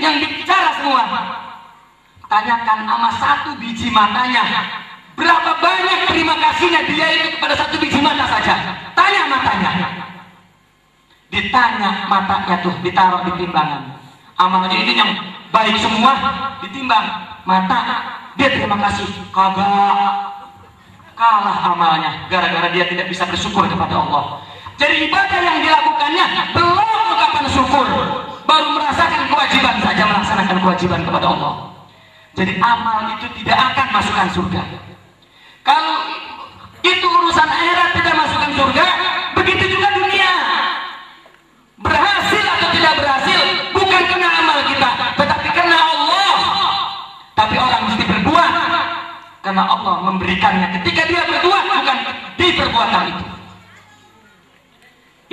yang bicara semua. Tanyakan sama satu biji matanya, berapa banyak terima kasihnya dia itu kepada satu biji mata saja. Tanya matanya. Ditanya matanya tuh, ditaruh di timbangan. Amalnya ini yang baik semua ditimbang. Mata, dia terima kasih, kagak, kalah amalnya gara-gara dia tidak bisa bersyukur kepada Allah. Jadi ibadah yang dilakukannya belum ungkapan syukur, baru merasakan kewajiban saja, melaksanakan kewajiban kepada Allah. Jadi amal itu tidak akan masukkan surga. Kalau itu urusan akhirat tidak masukkan surga, begitu juga dunia. Berhasil atau tidak berhasil bukan karena amal kita, tetapi karena Allah. Tapi orang mesti berbuat karena Allah memberikannya. Ketika dia berbuat, bukan di perbuatan itu.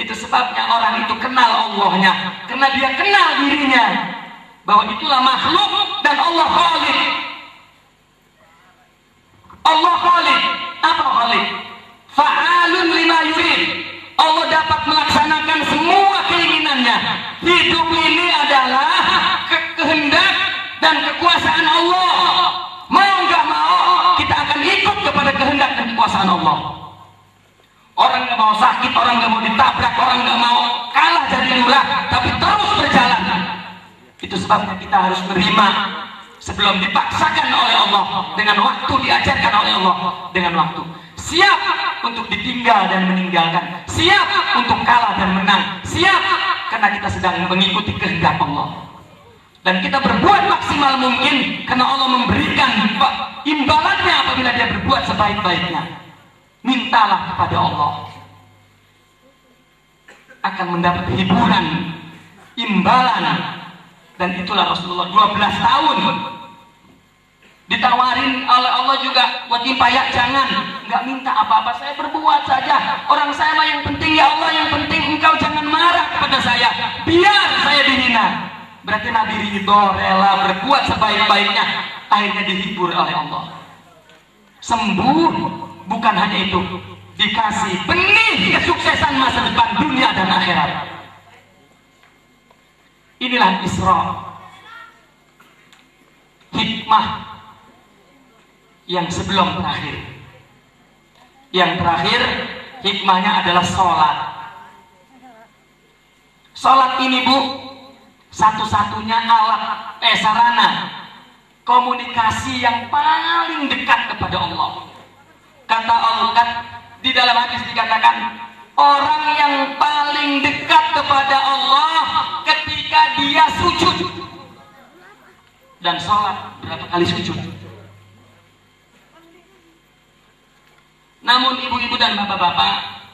Itu sebabnya orang itu kenal Allahnya, karena dia kenal dirinya bahwa itulah makhluk dan Allah Khalik. Allah Khalik. Apa Khalik? Fa'alun lima yurid. Allah dapat melaksanakan semua keinginannya. Hidup ini adalah kehendak dan kekuasaan Allah. Mau nggak mau kita akan ikut kepada kehendak dan kekuasaan Allah. Orang nggak mau sakit, orang nggak mau ditabrak, orang nggak mau kalah jadi lurah, tapi terus berjalan. Itu sebabnya kita harus menerima sebelum dipaksakan oleh Allah, dengan waktu diajarkan oleh Allah, dengan waktu. Siap untuk ditinggal dan meninggalkan, siap untuk kalah dan menang, siap karena kita sedang mengikuti kehendak Allah. Dan kita berbuat maksimal mungkin karena Allah memberikan imbalannya apabila dia berbuat sebaik-baiknya. Mintalah kepada Allah, akan mendapat hiburan, imbalan. Dan itulah Rasulullah 12 tahun ditawarin oleh Allah juga buat ya jangan, nggak minta apa-apa, saya berbuat saja, orang saya mah yang penting ya Allah, yang penting engkau jangan marah kepada saya, biar saya dihina. Berarti Nabi ridho, rela berbuat sebaik-baiknya, akhirnya dihibur oleh Allah, sembuh. Bukan hanya itu, dikasih benih kesuksesan masa depan dunia dan akhirat. Inilah Isra, hikmah yang sebelum terakhir. Yang terakhir hikmahnya adalah sholat. Sholat ini Bu, satu-satunya alat, sarana komunikasi yang paling dekat kepada Allah. Kata Allah, di dalam hadis dikatakan, orang yang paling dekat kepada Allah ketika dia sujud. Dan sholat berapa kali sujud? Namun ibu-ibu dan bapak-bapak,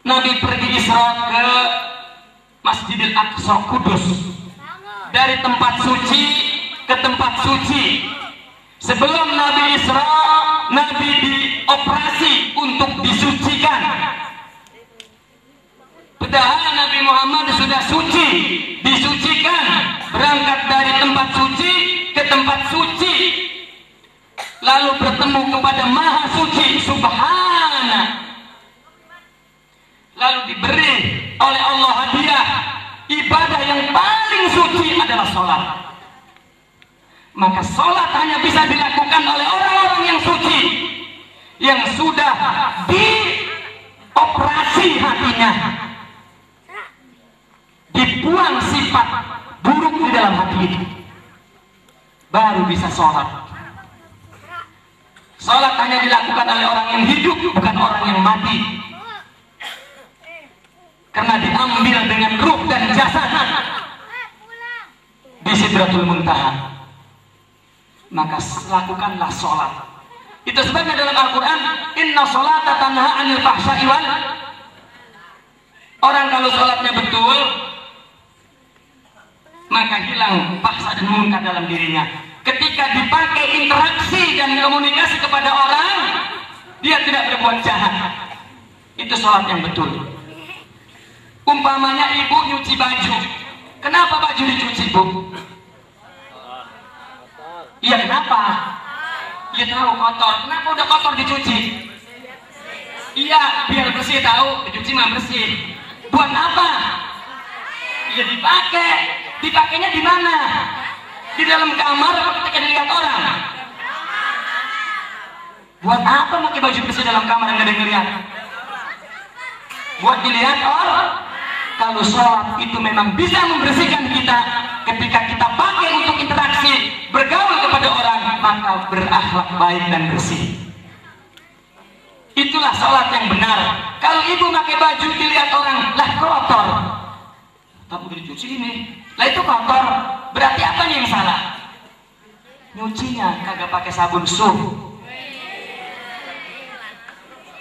Nabi pergi Isra ke Masjidil Aqsa Kudus. Dari tempat suci ke tempat suci. Sebelum Nabi Isra, Nabi dioperasi untuk disucikan. Padahal Nabi Muhammad sudah suci, disucikan, berangkat dari tempat suci ke tempat suci, lalu bertemu kepada Maha Suci Subhana, lalu diberi oleh Allah hadiah ibadah yang paling suci adalah sholat. Maka sholat hanya bisa dilakukan oleh orang-orang yang suci, yang sudah dioperasi hatinya, dibuang sifat buruk di dalam hati itu, baru bisa sholat. Sholat hanya dilakukan oleh orang yang hidup, bukan orang yang mati, karena diambil dengan ruh dan jasad di Sidratul Muntaha. Maka lakukanlah sholat. Itu sebabnya dalam Al-Quran, inna sholata tanha anil fahsya'i wal. Orang kalau sholatnya betul, maka hilang fahsya dan munkar dalam dirinya. Ketika dipakai interaksi dan komunikasi kepada orang, dia tidak berbuat jahat. Itu sholat yang betul. Umpamanya ibu nyuci baju, kenapa baju dicuci Bu? Iya kenapa? Iya tahu kotor. Kenapa udah kotor dicuci? Iya biar bersih, tahu dicuci mah bersih. Buat apa? Ya dipakai. Dipakainya di mana? Di dalam kamar atau ketika dilihat orang? Buat apa pakai baju bersih dalam kamar yang nggak ada yang ngeliat? Buat dilihat orang. Kalau sholat itu memang bisa membersihkan kita, ketika kita pakai untuk interaksi, bergaul kepada orang, maka berakhlak baik dan bersih. Itulah sholat yang benar. Kalau ibu pakai baju dilihat orang, lah kotor, tapi udah dicuci ini, lah itu kotor. Berarti apanya yang salah? Nyucinya kagak pakai sabun suh.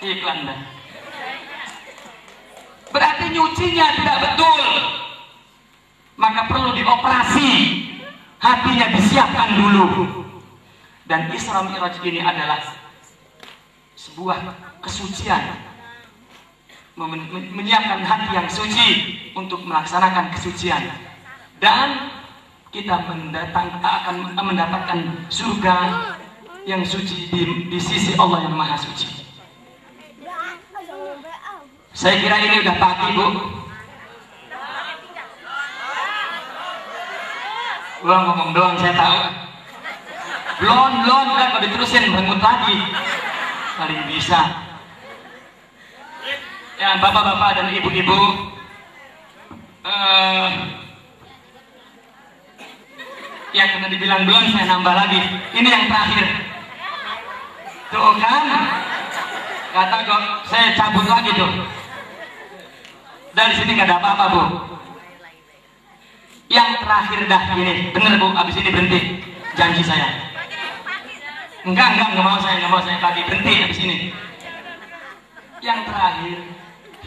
Iklan dah. Berarti nyucinya tidak betul. Maka perlu dioperasi. Hatinya disiapkan dulu. Dan Isra Mi'raj ini adalah sebuah kesucian. Menyiapkan hati yang suci untuk melaksanakan kesucian. Dan kita akan mendapatkan surga yang suci di sisi Allah yang Maha Suci. Saya kira ini udah pagi, Bu. Gua ngomong doang, saya tahu. Belum, kalau diterusin merengut lagi. Paling bisa. Ya, bapak-bapak dan ibu-ibu, ya karena dibilang belum, saya nambah lagi. Ini yang terakhir. Tuh kan? Kata kok, saya cabut lagi tuh. Dari sini nggak ada apa-apa, Bu. Yang terakhir dah gini, bener Bu, abis ini berhenti, janji saya. Enggak mau saya pagi, berhenti abis ini. Yang terakhir,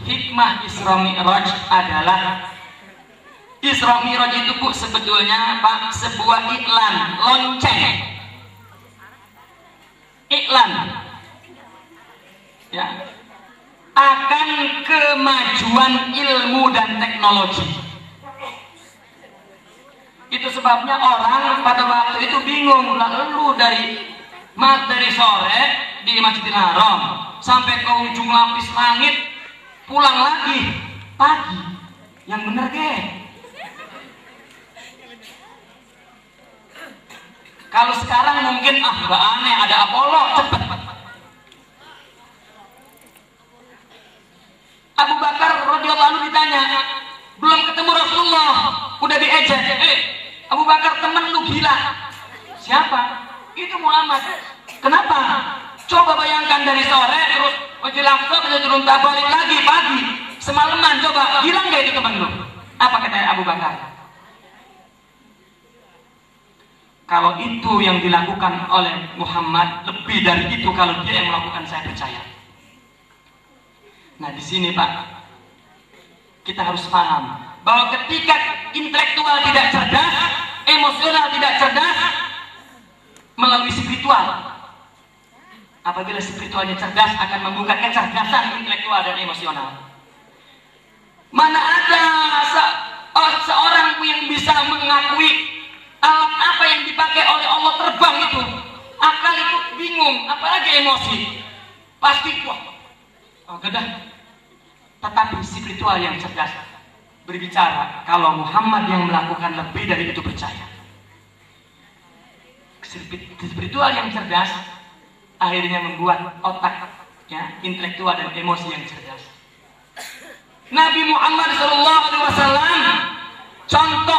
hikmah Isra Mi'raj adalah Isra Mi'raj itu, Bu, sebetulnya Pak, sebuah iklan, lonceng. Iklan. Ya. Akan kemajuan ilmu dan teknologi. Itu sebabnya orang pada waktu itu bingung, lalu dari sore di Masjidil Haram sampai ke ujung lapis langit, pulang lagi pagi. Yang bener ge. Kalau sekarang mungkin nggak aneh, ada Apollo cepet. Abu Bakar radhiyallahu anhu ditanya, belum ketemu Rasulullah, udah diejek. Abu Bakar, temen lu gila. Siapa? Itu Muhammad. Kenapa? Coba bayangkan dari sore terus Masjidil Aqsa bisa turun balik lagi pagi, semalaman, coba hilang nggak itu temen lu? Apa kata Abu Bakar? Kalau itu yang dilakukan oleh Muhammad, lebih dari itu kalau dia yang melakukan, saya percaya. Nah, di sini Pak, kita harus paham bahwa ketika intelektual tidak cerdas, emosional tidak cerdas, melalui spiritual. Apabila spiritualnya cerdas, akan membuka kecerdasan intelektual dan emosional. Mana ada seorang yang bisa mengakui alat apa yang dipakai oleh Allah terbang itu, akal itu bingung, apalagi emosi. Pasti gadah. Tetapi spiritual yang cerdas berbicara kalau Muhammad yang melakukan, lebih dari itu percaya. Spiritual yang cerdas akhirnya membuat otak, ya, intelektual dan emosi yang cerdas. Nabi Muhammad SAW contoh